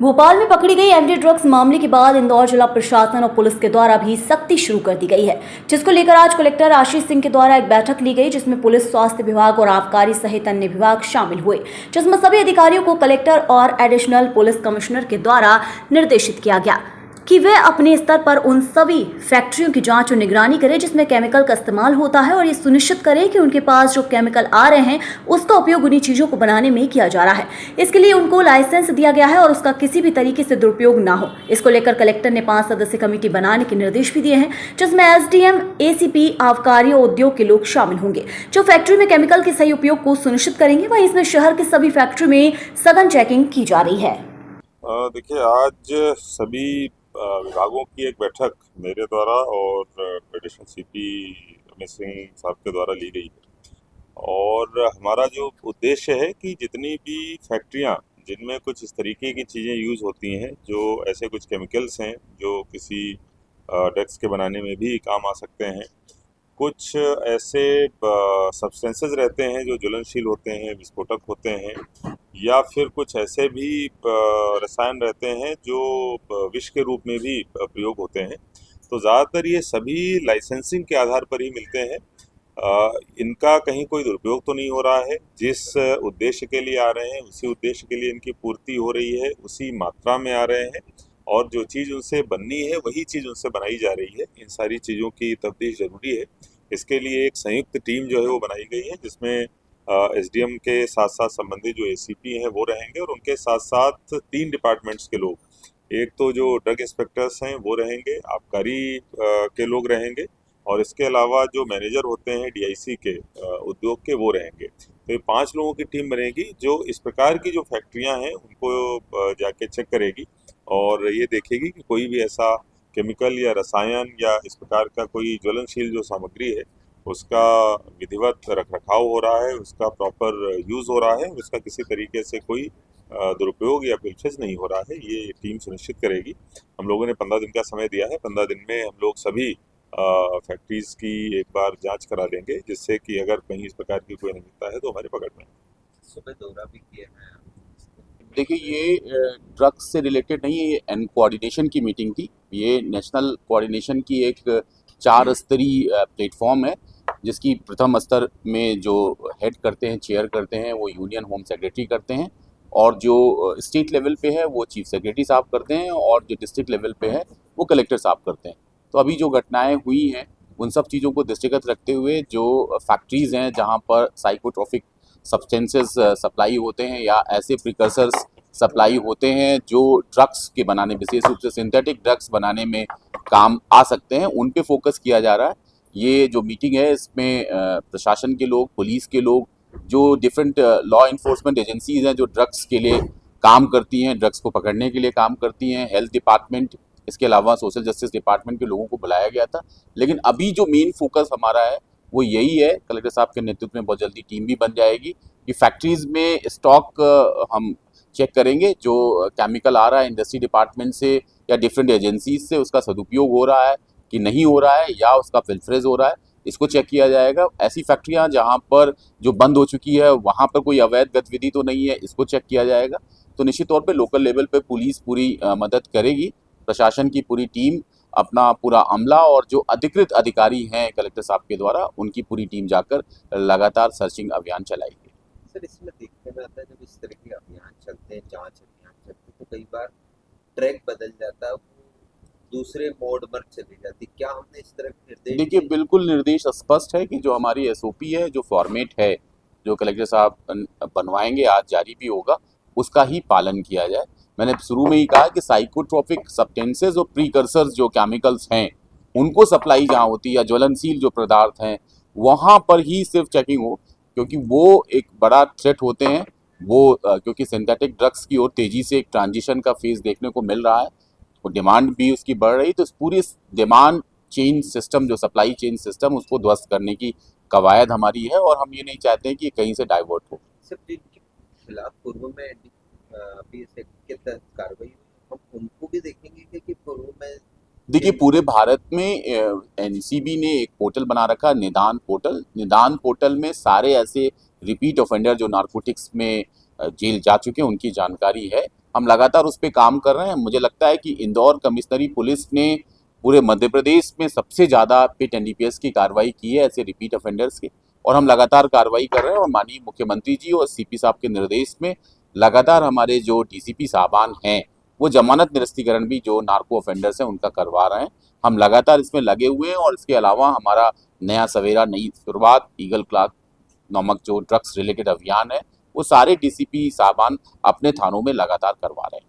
भोपाल में पकड़ी गई एमडी ड्रग्स मामले के बाद इंदौर जिला प्रशासन और पुलिस के द्वारा भी सख्ती शुरू कर दी गई है, जिसको लेकर आज कलेक्टर आशीष सिंह के द्वारा एक बैठक ली गई, जिसमें पुलिस, स्वास्थ्य विभाग और आबकारी सहित अन्य विभाग शामिल हुए, जिसमें सभी अधिकारियों को कलेक्टर और एडिशनल पुलिस कमिश्नर के द्वारा निर्देशित किया गया कि वे अपने स्तर पर उन सभी फैक्ट्रियों की जांच और निगरानी करें जिसमें केमिकल का इस्तेमाल होता है और ये सुनिश्चित करें कि उनके पास जो केमिकल आ रहे हैं उसका उपयोग उन्हीं चीज़ों को बनाने में किया जा रहा है। इसके लिए उनको लाइसेंस दिया गया है और उसका किसी भी तरीके से दुरुपयोग ना हो। इसको लेकर कलेक्टर ने 5 सदस्यीय कमेटी बनाने के निर्देश भी दिए हैं, जिसमें एसडीएम, एसीपी, आबकारी और उद्योग के लोग शामिल होंगे, जो फैक्ट्री में केमिकल के सही उपयोग को सुनिश्चित करेंगे। वहीं इसमें शहर के सभी फैक्ट्री में सघन चेकिंग की जा रही है। देखिए, आज सभी विभागों की एक बैठक मेरे द्वारा और एडिशनल सीपी अमित सिंह साहब के द्वारा ली गई है और हमारा जो उद्देश्य है कि जितनी भी फैक्ट्रियां जिनमें कुछ इस तरीके की चीज़ें यूज़ होती हैं, जो ऐसे कुछ केमिकल्स हैं जो किसी ड्रग्स के बनाने में भी काम आ सकते हैं, कुछ ऐसे सब्सटेंसेस रहते हैं जो ज्वलनशील होते हैं, विस्फोटक होते हैं, या फिर कुछ ऐसे भी रसायन रहते हैं जो विष के रूप में भी प्रयोग होते हैं। तो ज़्यादातर ये सभी लाइसेंसिंग के आधार पर ही मिलते हैं। इनका कहीं कोई दुरुपयोग तो नहीं हो रहा है। जिस उद्देश्य के लिए आ रहे हैं उसी उद्देश्य के लिए इनकी पूर्ति हो रही है, उसी मात्रा में आ रहे हैं और जो चीज़ उनसे बननी है वही चीज़ उनसे बनाई जा रही है। इन सारी चीज़ों की तफ्तीश ज़रूरी है। इसके लिए एक संयुक्त टीम जो है वो बनाई गई है, जिसमें एसडीएम के साथ साथ संबंधित जो एसीपी हैं वो रहेंगे और उनके साथ साथ 3 डिपार्टमेंट्स के लोग, एक तो जो ड्रग इंस्पेक्टर्स हैं वो रहेंगे, आबकारी के लोग रहेंगे और इसके अलावा जो मैनेजर होते हैं डीआईसी के उद्योग के वो रहेंगे। तो ये 5 लोगों की टीम बनेगी जो इस प्रकार की जो फैक्ट्रियां हैं उनको जाके चेक करेगी और ये देखेगी कि कोई भी ऐसा केमिकल या रसायन या इस प्रकार का कोई ज्वलनशील जो सामग्री है उसका विधिवत रखरखाव हो रहा है, उसका प्रॉपर यूज़ हो रहा है, उसका किसी तरीके से कोई दुरुपयोग या फिल्फिज नहीं हो रहा है। ये टीम सुनिश्चित करेगी। हम लोगों ने 15 दिन का समय दिया है। 15 दिन में हम लोग सभी फैक्ट्रीज़ की एक बार जांच करा लेंगे, जिससे कि अगर कहीं इस प्रकार की कोई अनियमितता है तो हमारे पकड़ में। सुबह दौरा भी किया है। देखिए, ये ड्रग्स से रिलेटेड नहीं है, ये कोऑर्डिनेशन की मीटिंग थी। ये नेशनल कोऑर्डिनेशन की एक 4 स्तरीय प्लेटफॉर्म है, जिसकी प्रथम स्तर में जो हेड करते हैं, चेयर करते हैं, वो यूनियन होम सेक्रेटरी करते हैं और जो स्टेट लेवल पे है वो चीफ सेक्रेटरी साहब करते हैं और जो डिस्ट्रिक्ट लेवल पे है वो कलेक्टर साहब करते हैं। तो अभी जो घटनाएं हुई हैं उन सब चीज़ों को दृष्टिगत रखते हुए जो फैक्ट्रीज़ हैं जहाँ पर साइकोट्रॉपिक सब्सटेंसेस सप्लाई होते हैं या ऐसे प्रिकर्सर्स सप्लाई होते हैं जो ड्रग्स के बनाने, विशेष रूप से सिंथेटिक ड्रग्स बनाने में काम आ सकते हैं, उन पे फोकस किया जा रहा है। ये जो मीटिंग है इसमें प्रशासन के लोग, पुलिस के लोग, जो डिफरेंट लॉ इन्फोर्समेंट एजेंसीज हैं जो ड्रग्स के लिए काम करती हैं, ड्रग्स को पकड़ने के लिए काम करती हैं, हेल्थ डिपार्टमेंट, इसके अलावा सोशल जस्टिस डिपार्टमेंट के लोगों को बुलाया गया था। लेकिन अभी जो मेन फोकस हमारा है वो यही है, कलेक्टर साहब के नेतृत्व में बहुत जल्दी टीम भी बन जाएगी कि फैक्ट्रीज़ में स्टॉक हम चेक करेंगे, जो केमिकल आ रहा है इंडस्ट्री डिपार्टमेंट से या डिफरेंट एजेंसीज से, उसका सदुपयोग हो रहा है कि नहीं हो रहा है या उसका फिल्फ्रेज हो रहा है, इसको चेक किया जाएगा। ऐसी फैक्ट्रियां जहां पर जो बंद हो चुकी है वहां पर कोई अवैध गतिविधि तो नहीं है, इसको चेक किया जाएगा। तो निश्चित तौर पे लोकल लेवल पे पुलिस पूरी मदद करेगी, प्रशासन की पूरी टीम, अपना पूरा अमला और जो अधिकृत अधिकारी हैं कलेक्टर साहब के द्वारा, उनकी पूरी टीम जाकर लगातार सर्चिंग अभियान चलाएगी। सर, इसमें देखने में आता है जब इस तरह के अभियान चलते हैं, जांच अभियान चलते हैं, तो कई बार ट्रैक बदल जाता है, वो दूसरे मोड पर चली जाती। क्या हमने इस तरह के निर्देश? देखिए, बिल्कुल निर्देश स्पष्ट है कि जो हमारी एसओपी है, जो फॉर्मेट है, जो कलेक्टर साहब बनवाएंगे, आज जारी भी होगा, उसका ही पालन किया जाए। मैंने शुरू में ही कहा कि साइकोट्रॉपिक सब्सटेंसेस और प्रीकर्सर्स जो केमिकल्स हैं उनको सप्लाई जहाँ होती है या ज्वलनशील जो पदार्थ हैं वहाँ पर ही सिर्फ चेकिंग हो, क्योंकि वो एक बड़ा थ्रेट होते हैं। वो क्योंकि सिंथेटिक ड्रग्स की ओर तेज़ी से एक ट्रांजिशन का फेज़ देखने को मिल रहा है और डिमांड भी उसकी बढ़ रही, तो इस पूरी डिमांड चेन सिस्टम, जो सप्लाई चेन सिस्टम, उसको ध्वस्त करने की कवायद हमारी है और हम ये नहीं चाहते हैं कि कहीं से डाइवर्ट हो। सर, जिनके खिलाफ पूर्व में के तहत कार्रवाई हुई, हम उनको भी देखेंगे कि पूर्व में? देखिए, पूरे भारत में एनसीबी ने एक पोर्टल बना रखा, निदान पोर्टल। निदान पोर्टल में सारे ऐसे रिपीट ऑफेंडर जो नारकोटिक्स में जेल जा चुके हैं उनकी जानकारी है। हम लगातार उस पर काम कर रहे हैं। मुझे लगता है कि इंदौर कमिश्नरी पुलिस ने पूरे मध्य प्रदेश में सबसे ज़्यादा पिट एनडीपीएस की कार्रवाई की है ऐसे रिपीट ऑफेंडर्स की, और हम लगातार कार्रवाई कर रहे हैं। और माननीय मुख्यमंत्री जी और सीपी साहब के निर्देश में लगातार हमारे जो डीसीपी साहबान हैं वो जमानत निरस्तीकरण भी जो नार्को ऑफेंडर्स हैं उनका करवा रहे हैं। हम लगातार इसमें लगे हुए हैं, और इसके अलावा हमारा नया सवेरा, नई शुरुआत, ईगल क्लाक नामक जो ड्रग्स रिलेटेड अभियान है वो सारे डीसीपी साहबान अपने थानों में लगातार करवा रहे हैं।